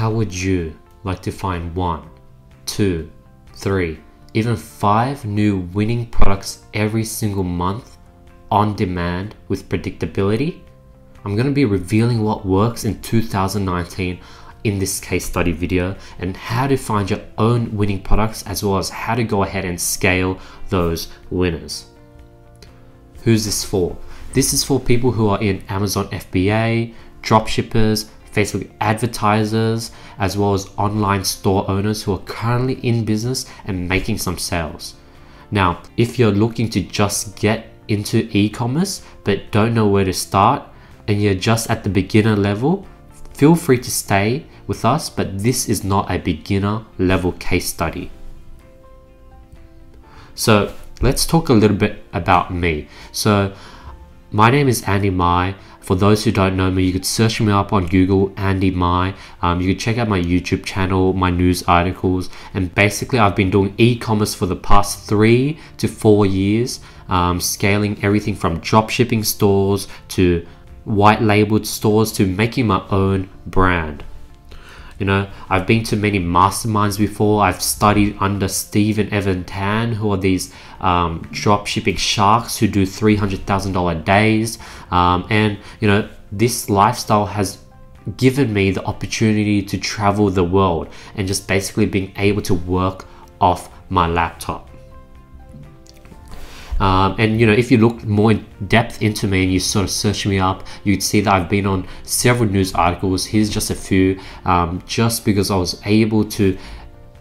How would you like to find 1, 2, 3, even 5 new winning products every single month on demand with predictability? I'm going to be revealing what works in 2019 in this case study video, and how to find your own winning products, as well as how to go ahead and scale those winners. Who's this for? This is for people who are in Amazon FBA, dropshippers, Facebook advertisers, as well as online store owners who are currently in business and making some sales. Now, if you're looking to just get into e-commerce but don't know where to start, and you're just at the beginner level, feel free to stay with us, but this is not a beginner level case study. So let's talk a little bit about me. So my name is Andy Mai. For those who don't know me, you could search me up on Google, Andy Mai. You could check out my YouTube channel, my news articles, and basically I've been doing e-commerce for the past 3 to 4 years, scaling everything from dropshipping stores to white labeled stores to making my own brand. You know, I've been to many masterminds before. I've studied under Steve and Evan Tan, who are these dropshipping sharks who do $300,000 days. And you know, this lifestyle has given me the opportunity to travel the world and just basically being able to work off my laptop. And you know, if you look more in depth into me and you sort of search me up, you'd see that I've been on several news articles. Here's just a few, just because I was able to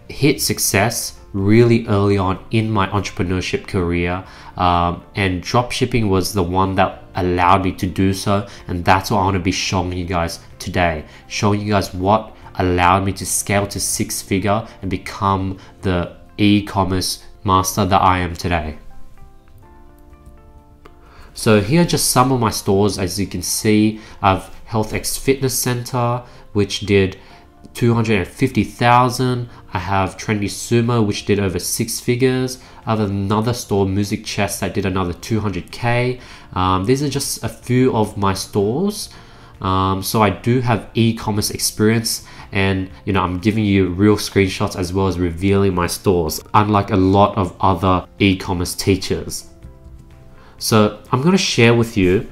hit success really early on in my entrepreneurship career, and dropshipping was the one that allowed me to do so, and that's what I want to be showing you guys today, showing you guys what allowed me to scale to 6-figure and become the e-commerce master that I am today. So here are just some of my stores. As you can see, I have HealthX Fitness Center, which did 250,000. I have Trendy Sumo, which did over 6 figures. I have another store, Music Chest, that did another 200K. These are just a few of my stores. So I do have e-commerce experience, and you know, I'm giving you real screenshots as well as revealing my stores, unlike a lot of other e-commerce teachers. So I'm going to share with you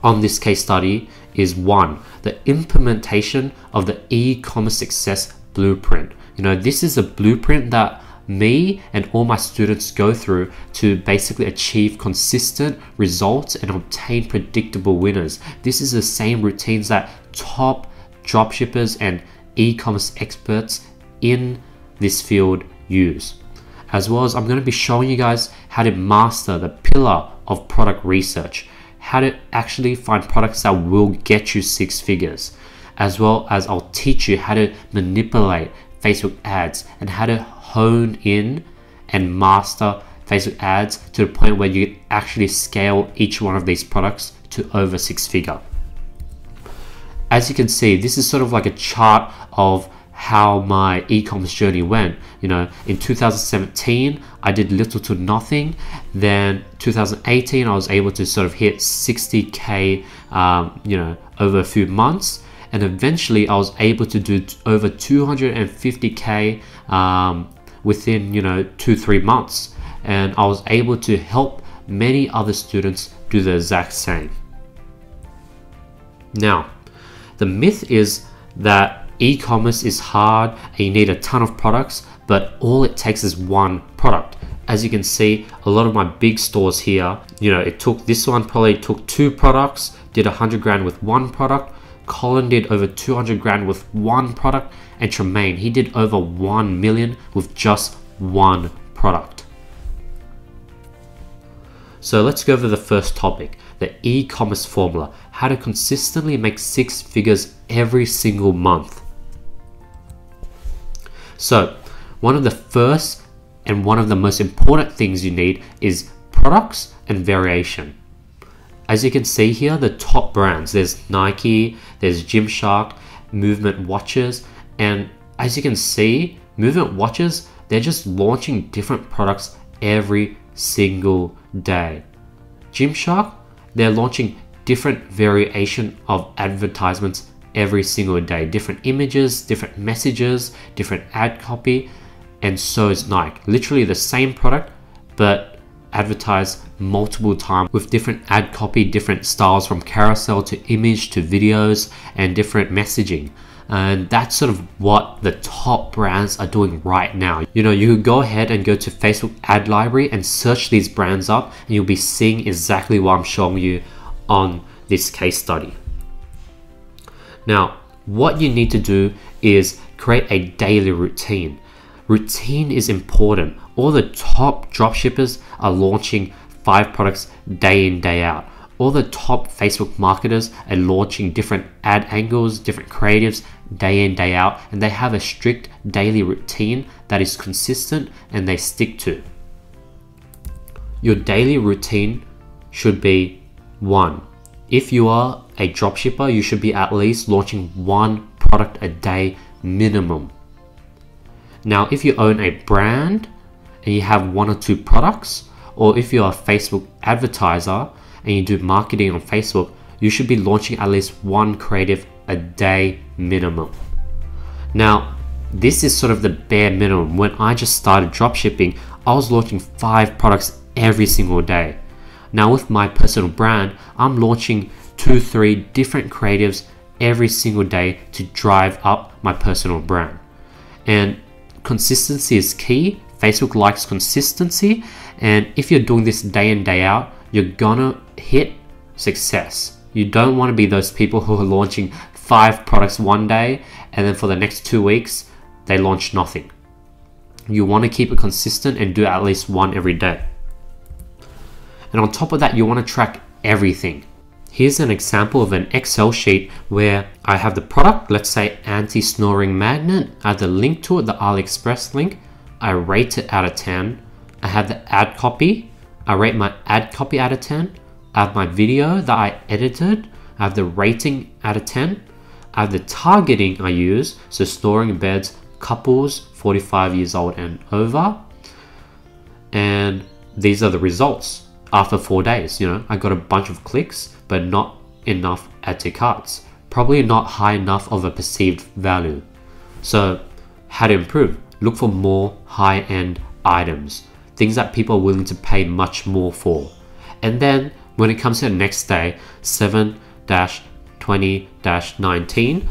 on this case study is 1, the implementation of the e-commerce success blueprint. You know, this is a blueprint that me and all my students go through to basically achieve consistent results and obtain predictable winners. This is the same routines that top dropshippers and e-commerce experts in this field use. As well as I'm going to be showing you guys how to master the pillar of product research, how to actually find products that will get you 6 figures, as well as I'll teach you how to manipulate Facebook ads and how to hone in and master Facebook ads to the point where you can actually scale each one of these products to over 6-figure. As you can see, this is sort of like a chart of how my e-commerce journey went. You know, in 2017 I did little to nothing. Then 2018 I was able to sort of hit 60k you know, over a few months, and eventually I was able to do over 250k within, you know, 2-3 months, and I was able to help many other students do the exact same. Now, the myth is that e-commerce is hard and you need a ton of products, but all it takes is one product. As you can see, a lot of my big stores here, you know, it took, this one probably took 2 products, did 100 grand with 1 product. Colin did over 200 grand with 1 product, and Tremayne, he did over 1 million with just 1 product. So let's go over the first topic, the e-commerce formula, how to consistently make 6 figures every single month. So one of the first and one of the most important things you need is products and variation. As you can see here, the top brands, there's Nike, there's Gymshark, Movement watches, and as you can see, Movement watches, they're just launching different products every single day. Gymshark, they're launching different variation of advertisements every single day. Different images, different messages, different ad copy, and so is Nike. Literally the same product, but advertised multiple times with different ad copy, different styles from carousel to image to videos, and different messaging. And that's sort of what the top brands are doing right now. You know, you could go ahead and go to Facebook ad library and search these brands up, and you'll be seeing exactly what I'm showing you on this case study. Now, what you need to do is create a daily routine. Routine is important. All the top dropshippers are launching 5 products day in, day out. All the top Facebook marketers are launching different ad angles, different creatives day in, day out, and they have a strict daily routine that is consistent and they stick to. Your daily routine should be 1. If you are a dropshipper, you should be at least launching 1 product a day minimum. Now, if you own a brand and you have 1 or 2 products, or if you're a Facebook advertiser and you do marketing on Facebook, you should be launching at least 1 creative a day minimum. Now, this is sort of the bare minimum. When I just started dropshipping, I was launching 5 products every single day. Now with my personal brand, I'm launching 2-3 different creatives every single day to drive up my personal brand. And consistency is key. Facebook likes consistency, and if you're doing this day in, day out, you're gonna hit success. You don't want to be those people who are launching 5 products one day and then for the next 2 weeks they launch nothing. You want to keep it consistent and do at least 1 every day. And on top of that, you want to track everything. Here's an example of an Excel sheet where I have the product, let's say anti-snoring magnet. I have the link to it, the AliExpress link. I rate it out of 10. I have the ad copy. I rate my ad copy out of 10. I have my video that I edited. I have the rating out of 10. I have the targeting I use, so snoring beds, couples 45 years old and over. And these are the results after 4 days. You know, I got a bunch of clicks, but not enough add to carts. Probably not high enough of a perceived value. So how to improve? Look for more high-end items, things that people are willing to pay much more for. And then when it comes to the next day, 7-20-19,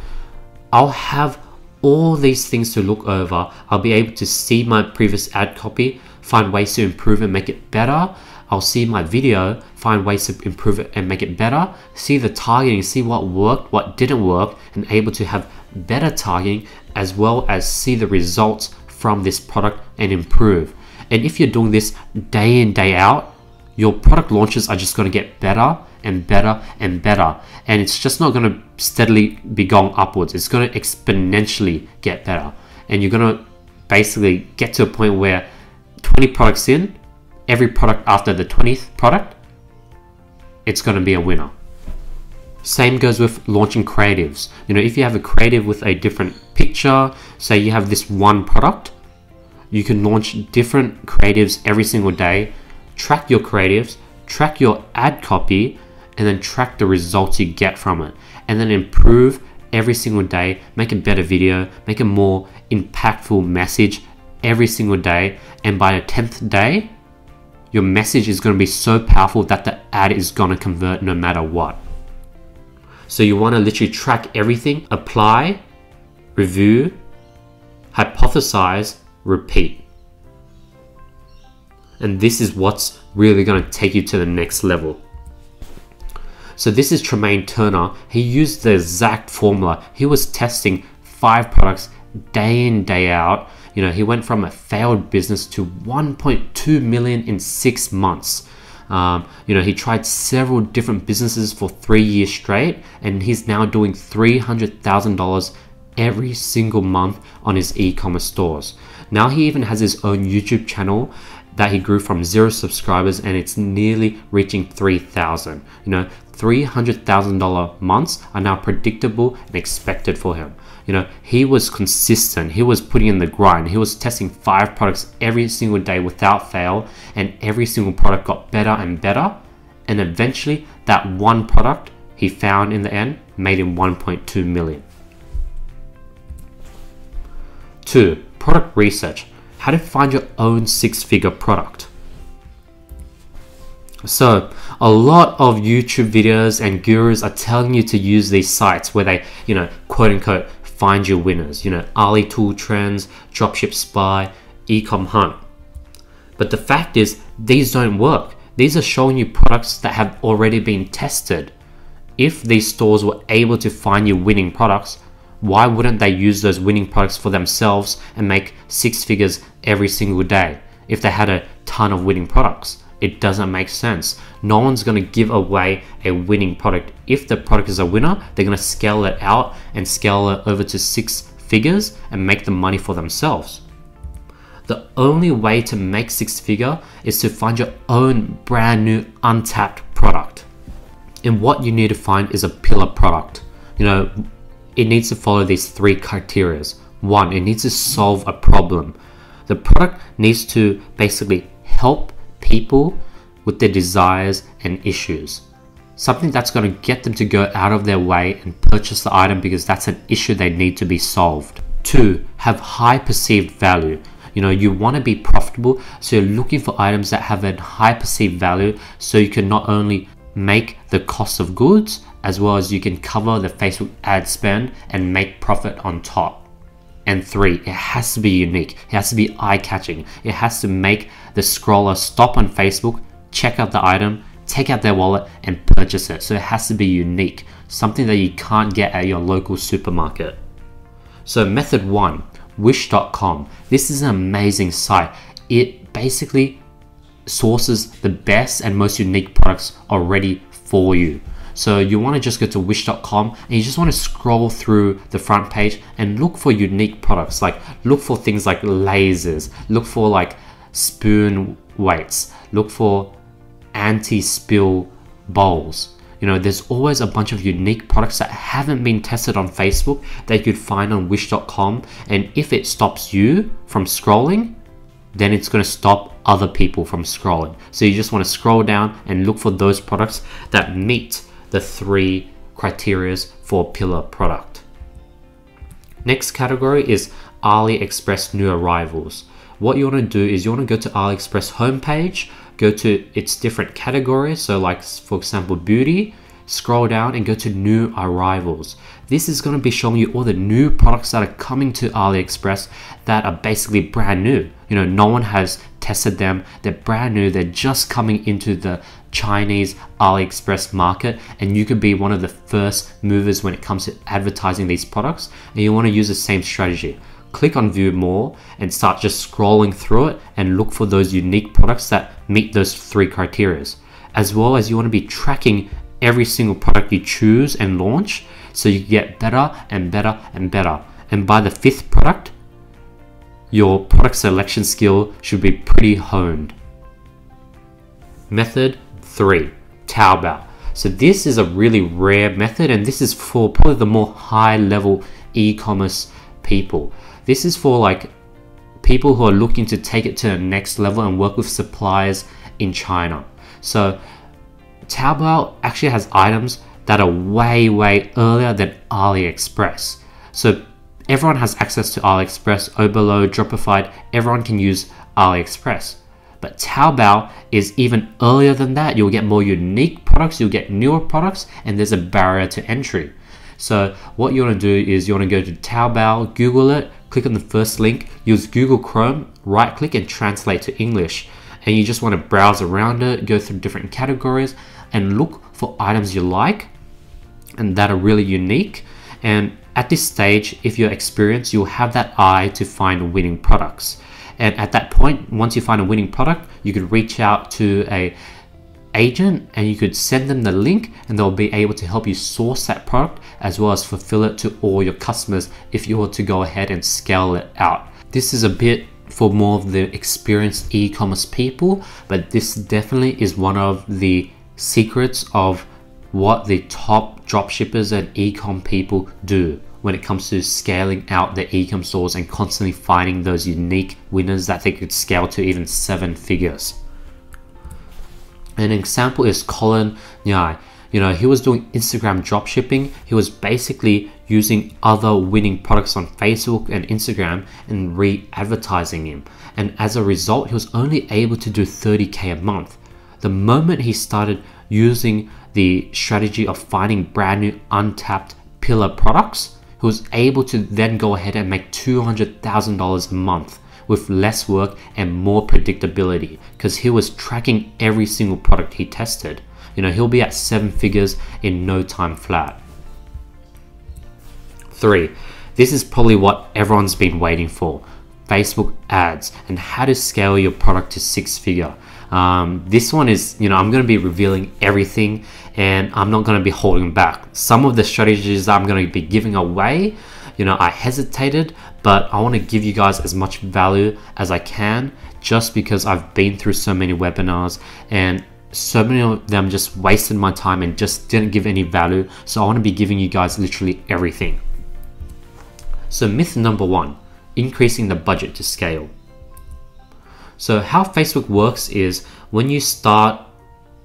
I'll have all these things to look over. I'll be able to see my previous ad copy, find ways to improve and make it better. I'll see my video, find ways to improve it and make it better, see the targeting, see what worked, what didn't work, and able to have better targeting, as well as see the results from this product and improve. And if you're doing this day in, day out, your product launches are just going to get better and better and better. And it's just not going to steadily be going upwards. It's going to exponentially get better. And you're going to basically get to a point where 20 products in, every product after the 20th product, it's going to be a winner. Same goes with launching creatives. You know, if you have a creative with a different picture, say you have this one product, you can launch different creatives every single day, track your creatives, track your ad copy, and then track the results you get from it. And then improve every single day, make a better video, make a more impactful message every single day. And by the 10th day, your message is going to be so powerful that the ad is going to convert no matter what. So you want to literally track everything, apply, review, hypothesize, repeat. And this is what's really going to take you to the next level. So this is Tremayne Turner. He used the exact formula. He was testing 5 products day in, day out. You know, he went from a failed business to 1.2 million in 6 months. You know, he tried several different businesses for 3 years straight, and he's now doing $300,000 every single month on his e-commerce stores. Now he even has his own YouTube channel that he grew from 0 subscribers, and it's nearly reaching 3,000. You know, $300,000 months are now predictable and expected for him. You know, he was consistent. He was putting in the grind. He was testing 5 products every single day without fail, and every single product got better and better. And eventually that one product he found in the end made in 1.2 million. 2. Product research. How to find your own 6-figure product. So a lot of YouTube videos and gurus are telling you to use these sites where they, quote unquote, find your winners, Ali Tool Trends, Dropship Spy, Ecom Hunt. But the fact is, these don't work. These are showing you products that have already been tested. If these stores were able to find you winning products, why wouldn't they use those winning products for themselves and make 6 figures every single day if they had a ton of winning products? It doesn't make sense. No one's going to give away a winning product. If the product is a winner, they're going to scale it out and scale it over to 6 figures and make the money for themselves. The only way to make 6-figure is to find your own brand new untapped product. And what you need to find is a pillar product. It needs to follow these 3 criteria. 1, it needs to solve a problem. The product needs to basically help people with their desires and issues. Something that's going to get them to go out of their way and purchase the item because that's an issue they need to be solved. 2, have high perceived value. You want to be profitable, so you're looking for items that have a high perceived value so you can not only make the cost of goods as well as you can cover the Facebook ad spend and make profit on top. And 3, it has to be unique. It has to be eye-catching. It has to make the scroller stop on Facebook, check out the item, take out their wallet and purchase it. So it has to be unique, something that you can't get at your local supermarket. So method 1, wish.com. This is an amazing site. It basically sources the best and most unique products already for you. So you want to just go to wish.com and you just want to scroll through the front page and look for unique products. Like look for things like lasers, look for like spoon weights, look for anti-spill bowls. There's always a bunch of unique products that haven't been tested on Facebook that you could find on wish.com. And if it stops you from scrolling, then it's going to stop other people from scrolling. So you just want to scroll down and look for those products that meet the 3 criteria for a pillar product. Next category is AliExpress new arrivals. What you want to do is you want to go to AliExpress homepage, go to its different categories. So like for example, beauty, scroll down and go to new arrivals. This is going to be showing you all the new products that are coming to AliExpress that are basically brand new. No one has tested them. They're brand new. They're just coming into the Chinese AliExpress market, and you could be one of the first movers when it comes to advertising these products. And you want to use the same strategy. Click on view more and start just scrolling through it and look for those unique products that meet those 3 criteria. As well as you want to be tracking every single product you choose and launch so you get better and better and better. And by the 5th product, your product selection skill should be pretty honed. Method 3, Taobao. So this is a really rare method, and this is for probably the more high level e-commerce people. This is for like people who are looking to take it to the next level and work with suppliers in China. So Taobao actually has items that are way earlier than AliExpress. So everyone has access to AliExpress, Oberlo, Dropified, everyone can use AliExpress. But Taobao is even earlier than that. You'll get more unique products, you'll get newer products, and there's a barrier to entry. So what you want to do is you want to go to Taobao, Google it, click on the first link, use Google Chrome, right click and translate to English. And you just want to browse around it, go through different categories and look for items you like and that are really unique. And at this stage, if you're experienced, you'll have that eye to find winning products. And at that point, once you find a winning product, you could reach out to an agent and you could send them the link and they'll be able to help you source that product as well as fulfill it to all your customers if you were to go ahead and scale it out. This is a bit for more of the experienced e-commerce people, but this definitely is one of the secrets of what the top dropshippers and e-com people do when it comes to scaling out their e-com stores and constantly finding those unique winners that they could scale to even 7 figures. An example is Colin, Ngai. You know, he was doing Instagram dropshipping. He was basically using other winning products on Facebook and Instagram and re-advertising him. And as a result, he was only able to do 30K a month. The moment he started using the strategy of finding brand new untapped pillar products, he was able to then go ahead and make $200,000 a month with less work and more predictability, because he was tracking every single product he tested. You know, he'll be at 7 figures in no time flat. 3. This is probably what everyone's been waiting for: Facebook ads and how to scale your product to 6-figure. This one is, you know, I'm going to be revealing everything and I'm not going to be holding back. Some of the strategies that I'm going to be giving away, you know, I hesitated, but I want to give you guys as much value as I can, just because I've been through so many webinars and so many of them just wasted my time and just didn't give any value. So I want to be giving you guys literally everything. So myth number 1, increasing the budget to scale. So how Facebook works is, when you start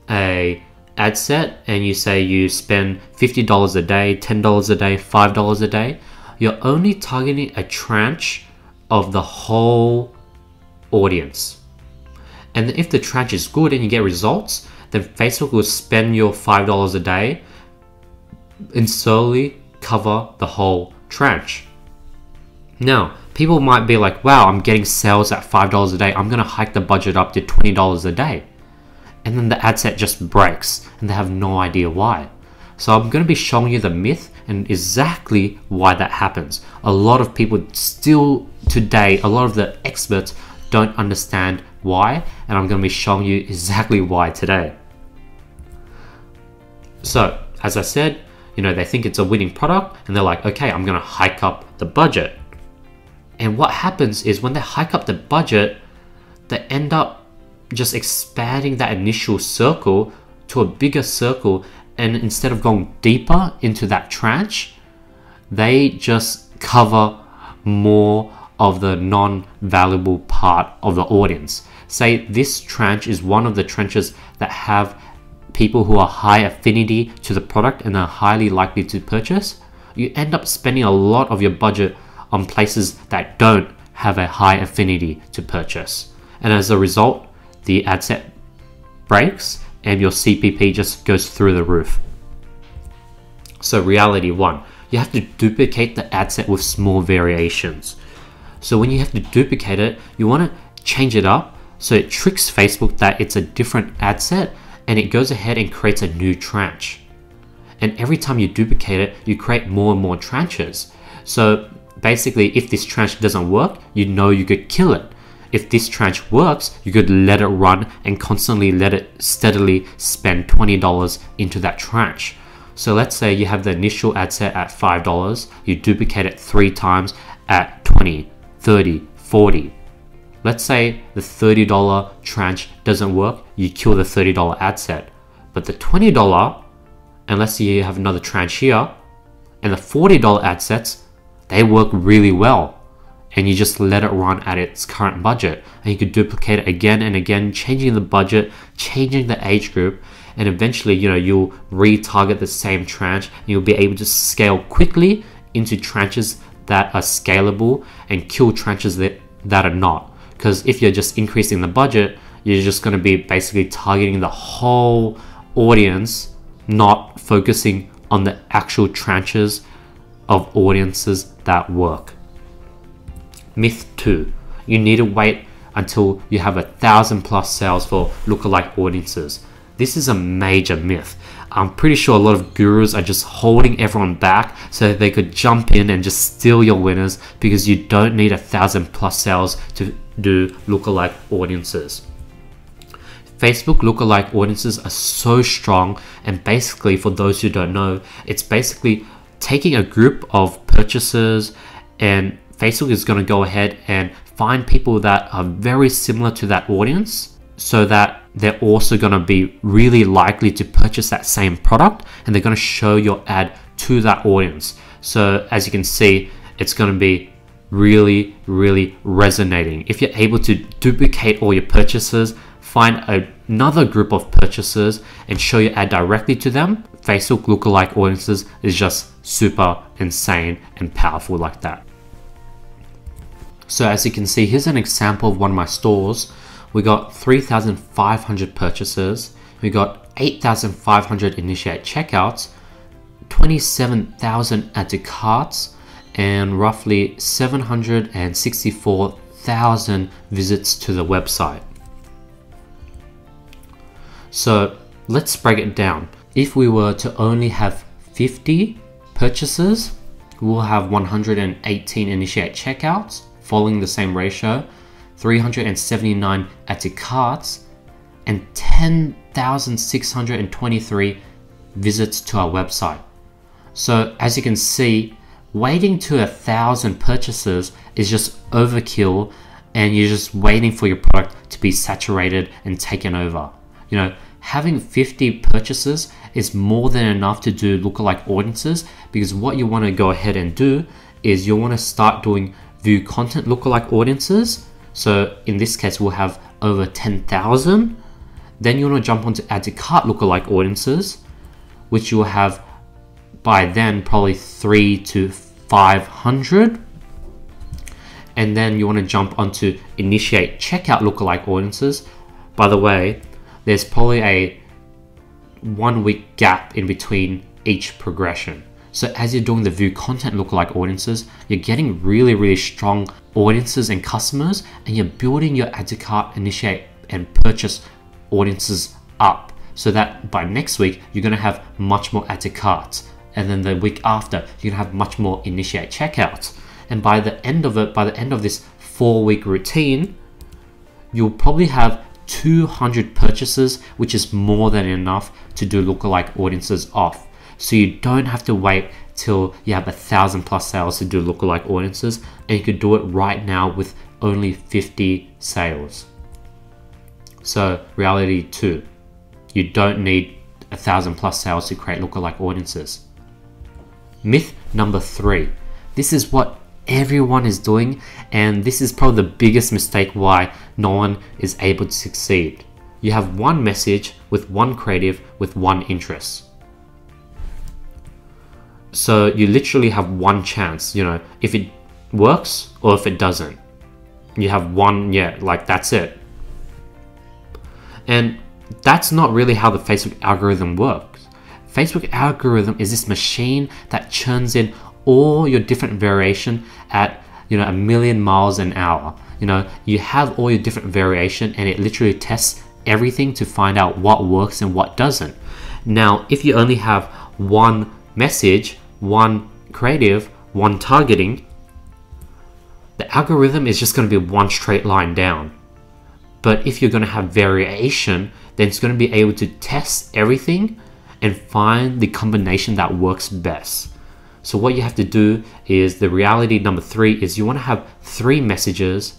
a ad set and you say you spend $50 a day, $10 a day, $5 a day, you're only targeting a tranche of the whole audience. And if the tranche is good and you get results, then Facebook will spend your $5 a day and solely cover the whole tranche. Now, people might be like, wow, I'm getting sales at $5 a day, I'm gonna hike the budget up to $20 a day. And then the ad set just breaks and they have no idea why. So I'm gonna be showing you the myth and exactly why that happens. A lot of people still today, a lot of the experts don't understand why, and I'm gonna be showing you exactly why today. So, as I said, you know, they think it's a winning product and they're like, okay, I'm gonna hike up the budget. And what happens is, when they hike up the budget, they end up just expanding that initial circle to a bigger circle, and instead of going deeper into that tranche, they just cover more of the non-valuable part of the audience. Say this tranche is one of the tranches that have people who are high affinity to the product and are highly likely to purchase. You end up spending a lot of your budget on places that don't have a high affinity to purchase. And as a result, the ad set breaks and your CPP just goes through the roof. So reality 1, you have to duplicate the ad set with small variations. So when you have to duplicate it, you want to change it up so it tricks Facebook that it's a different ad set, and it goes ahead and creates a new tranche. And every time you duplicate it, you create more and more tranches. So basically, if this tranche doesn't work, you know you could kill it. If this tranche works, you could let it run and constantly let it steadily spend $20 into that tranche. So let's say you have the initial ad set at $5, you duplicate it 3 times at $20, $30, $40. Let's say the $30 tranche doesn't work, you kill the $30 ad set. But the $20, and let's say you have another tranche here, and the $40 ad sets, they work really well. And you just let it run at its current budget, and you could duplicate it again and again, changing the budget, changing the age group, and eventually, you know, you'll retarget the same tranche and you'll be able to scale quickly into tranches that are scalable and kill tranches that are not. Because if you're just increasing the budget, you're just going to be basically targeting the whole audience, not focusing on the actual tranches of audiences that work. Myth 2, you need to wait until you have 1,000+ sales for lookalike audiences. This is a major myth. I'm pretty sure a lot of gurus are just holding everyone back so that they could jump in and just steal your winners, because you don't need 1,000+ sales to do lookalike audiences. Facebook lookalike audiences are so strong, and basically, for those who don't know, it's basically taking a group of purchasers, and Facebook is going to go ahead and find people that are very similar to that audience, so that they're also going to be really likely to purchase that same product, and they're going to show your ad to that audience. So as you can see, it's going to be really, really resonating. If you're able to duplicate all your purchases, find another group of purchasers and show your ad directly to them, Facebook lookalike audiences is just super insane and powerful like that. So as you can see, here's an example of one of my stores. We got 3,500 purchases. We got 8,500 initiate checkouts, 27,000 add to carts, and roughly 764,000 visits to the website. So let's break it down. If we were to only have 50 purchases, we'll have 118 initiate checkouts, following the same ratio, 379 add to carts, and 10,623 visits to our website. So as you can see, waiting to 1,000 purchases is just overkill, and you're just waiting for your product to be saturated and taken over. You know, having 50 purchases is more than enough to do lookalike audiences, because what you want to go ahead and do is you want to start doing view content lookalike audiences. So in this case, we'll have over 10,000. Then you want to jump onto add to cart lookalike audiences, which you will have by then probably 300 to 500. And then you want to jump onto initiate checkout lookalike audiences. By the way, there's probably a 1 week gap in between each progression. So as you're doing the view content lookalike audiences, you're getting really strong audiences and customers, and you're building your add to cart, initiate, and purchase audiences up, so that by next week, you're gonna have much more add to carts. And then the week after, you're gonna have much more initiate checkouts. And by the end of it, by the end of this 4-week routine, you'll probably have 200 purchases, which is more than enough to do lookalike audiences off. So you don't have to wait till you have 1,000+ sales to do lookalike audiences, and you could do it right now with only 50 sales. So reality 2, you don't need 1,000+ sales to create lookalike audiences. Myth number 3. This is what everyone is doing, and this is probably the biggest mistake why no one is able to succeed. You have one message with one creative with one interest. So you literally have one chance, you know, if it works or if it doesn't. You have one, like that's it. And that's not really how the Facebook algorithm works. Facebook algorithm is this machine that churns in all your different variation at, you know, 1,000,000 miles an hour. You know, you have all your different variation, and it literally tests everything to find out what works and what doesn't. Now, if you only have one message, one creative, one targeting, the algorithm is just going to be one straight line down. But if you're going to have variation, then it's going to be able to test everything and find the combination that works best. So what you have to do is, the reality number 3 is you want to have 3 messages,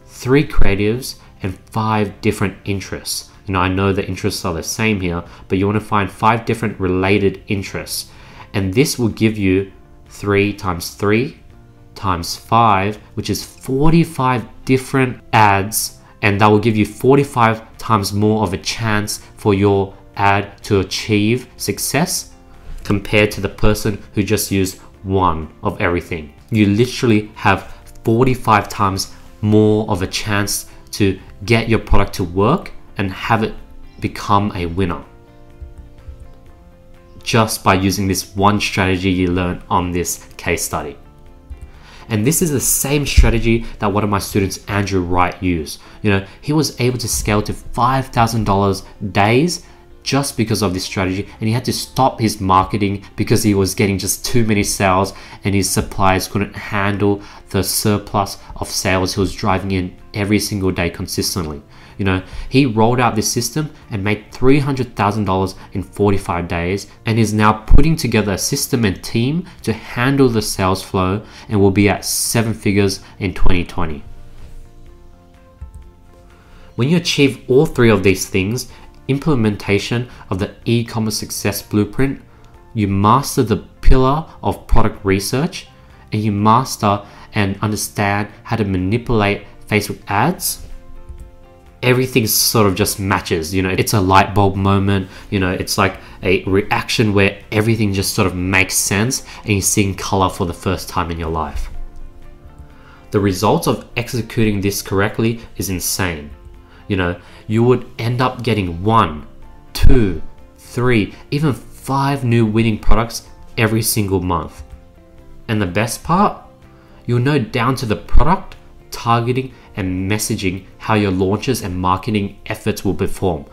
3 creatives, and 5 different interests. You know, I know the interests are the same here, but you want to find 5 different related interests. And this will give you 3 times 3 times 5, which is 45 different ads, and that will give you 45 times more of a chance for your ad to achieve success compared to the person who just used one of everything. You literally have 45 times more of a chance to get your product to work and have it become a winner, just by using this one strategy you learned on this case study. And this is the same strategy that one of my students, Andrew Wright, used. You know, he was able to scale to $5,000 days just because of this strategy, and he had to stop his marketing because he was getting just too many sales and his suppliers couldn't handle the surplus of sales he was driving in every single day consistently. You know, he rolled out this system and made $300,000 in 45 days, and is now putting together a system and team to handle the sales flow, and will be at 7 figures in 2020. When you achieve all 3 of these things, implementation of the e-commerce success blueprint, you master the pillar of product research, and you master and understand how to manipulate Facebook ads, everything sort of just matches. You know, it's a light bulb moment. You know, it's like a reaction where everything just sort of makes sense and you're seeing color for the first time in your life. The results of executing this correctly is insane. You know, you would end up getting 1, 2, 3, even 5 new winning products every single month. And the best part, you'll know down to the product, targeting, and messaging how your launches and marketing efforts will perform.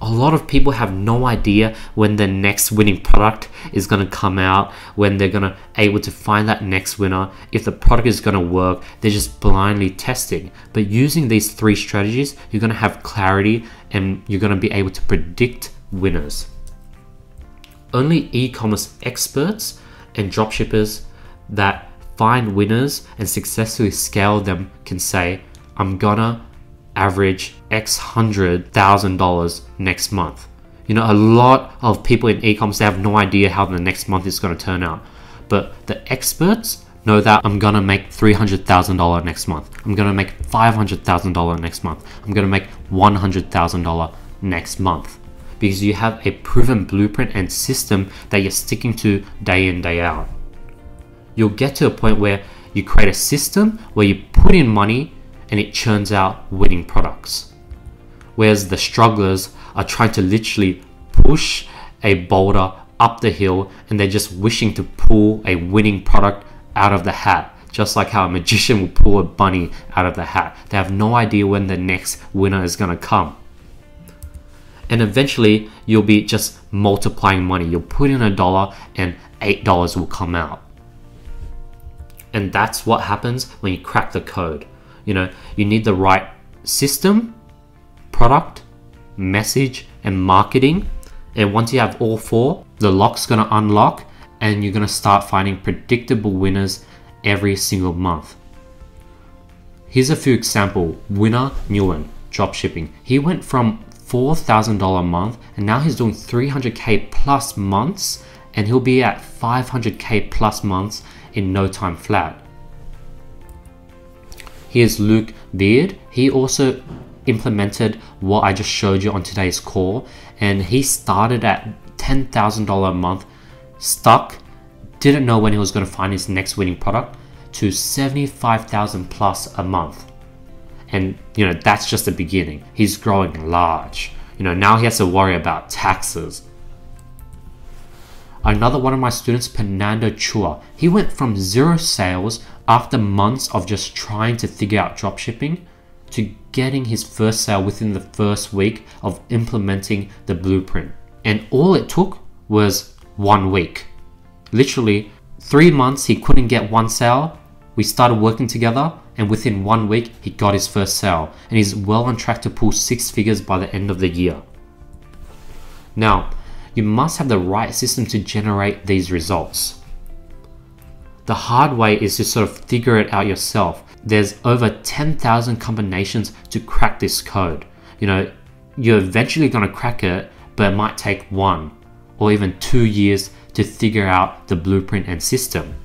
A lot of people have no idea when the next winning product is going to come out, when they're going to able to find that next winner, if the product is going to work. They're just blindly testing. But using these 3 strategies, you're going to have clarity and you're going to be able to predict winners. Only e-commerce experts and dropshippers that find winners and successfully scale them can say, I'm gonna average X $100,000 next month. You know, a lot of people in e-commerce, they have no idea how the next month is going to turn out. But the experts know that I'm going to make $300,000 next month. I'm going to make $500,000 next month. I'm going to make $100,000 next month. Because you have a proven blueprint and system that you're sticking to day in, day out. You'll get to a point where you create a system where you put in money and it churns out winning products. Whereas the strugglers are trying to literally push a boulder up the hill and they're just wishing to pull a winning product out of the hat. Just like how a magician will pull a bunny out of the hat. They have no idea when the next winner is going to come. And eventually you'll be just multiplying money. You'll put in $1 and $8 will come out. And that's what happens when you crack the code. You know, you need the right system, product, message, and marketing. And once you have all 4, the lock's gonna unlock and you're gonna start finding predictable winners every single month. Here's a few examples. Winner Nguyen, dropshipping. He went from $4,000 a month and now he's doing 300K plus months, and he'll be at 500K plus months in no time flat. Here's Luke Beard. He also implemented what I just showed you on today's call, and he started at $10,000 a month, stuck, didn't know when he was going to find his next winning product, to $75,000 plus a month. And you know, that's just the beginning. He's growing large. You know, now he has to worry about taxes. Another one of my students, Fernando Chua, he went from 0 sales after months of just trying to figure out dropshipping to getting his first sale within the first week of implementing the blueprint. And all it took was 1 week. Literally 3 months he couldn't get 1 sale. We started working together and within 1 week he got his first sale, and he's well on track to pull 6 figures by the end of the year. Now, you must have the right system to generate these results. The hard way is to sort of figure it out yourself. There's over 10,000 combinations to crack this code. You know, you're eventually going to crack it, but it might take 1 or even 2 years to figure out the blueprint and system.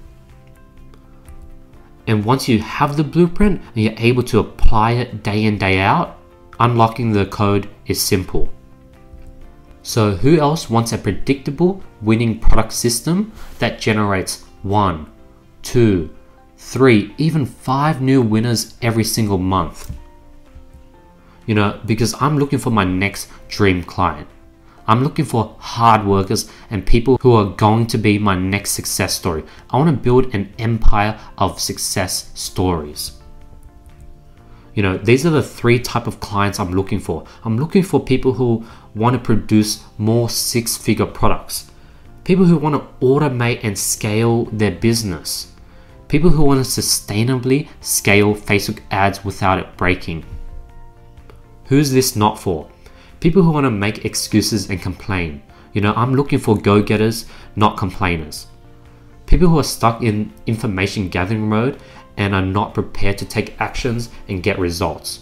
And once you have the blueprint and you're able to apply it day in, day out, unlocking the code is simple. So who else wants a predictable winning product system that generates 1, 2, 3, even 5 new winners every single month? You know, because I'm looking for my next dream client. I'm looking for hard workers and people who are going to be my next success story. I want to build an empire of success stories. You know, these are the 3 types of clients I'm looking for. I'm looking for people who want to produce more 6-figure products. People who want to automate and scale their business. People who want to sustainably scale Facebook ads without it breaking. Who's this not for? People who want to make excuses and complain. You know, I'm looking for go-getters, not complainers. People who are stuck in information gathering mode and are not prepared to take actions and get results.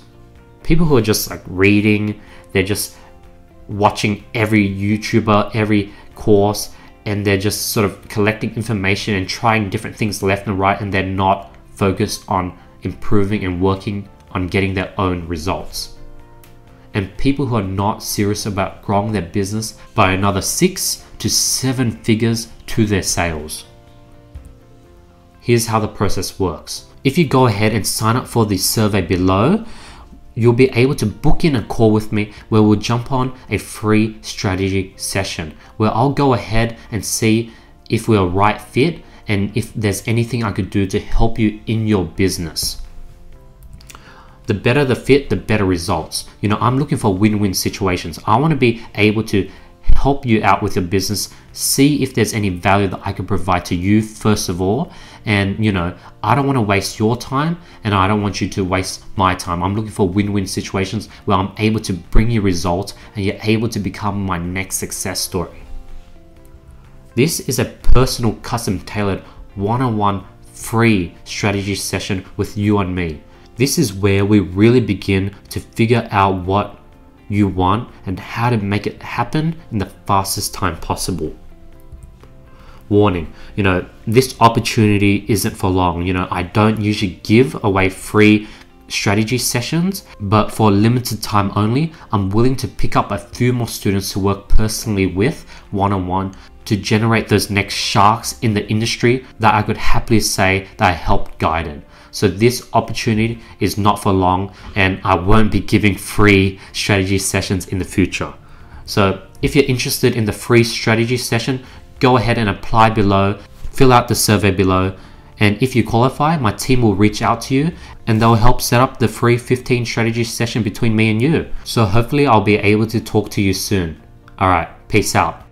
People who are just like reading, they're just watching every YouTuber, every course, and they're just sort of collecting information and trying different things left and right, and they're not focused on improving and working on getting their own results. and people who are not serious about growing their business by another 6 to 7 figures to their sales. Here's how the process works. If you go ahead and sign up for the survey below, you'll be able to book in a call with me where we'll jump on a free strategy session where I'll go ahead and see if we're a right fit and if there's anything I could do to help you in your business. The better the fit, the better results. You know, I'm looking for win-win situations. I want to be able to help you out with your business, see if there's any value that I can provide to you first of all. And you know, I don't want to waste your time and I don't want you to waste my time. I'm looking for win-win situations where I'm able to bring you results and you're able to become my next success story. This is a personal, custom tailored one-on-one free strategy session with you and me. This is where we really begin to figure out what you want and how to make it happen in the fastest time possible. Warning, you know, this opportunity isn't for long. You know, I don't usually give away free strategy sessions, but for a limited time only, I'm willing to pick up a few more students to work personally with one-on-one to generate those next sharks in the industry that I could happily say that I helped guide. So this opportunity is not for long and I won't be giving free strategy sessions in the future. So if you're interested in the free strategy session, go ahead and apply below, fill out the survey below, and if you qualify, my team will reach out to you and they'll help set up the free 15 strategy session between me and you. So hopefully I'll be able to talk to you soon. Alright, peace out.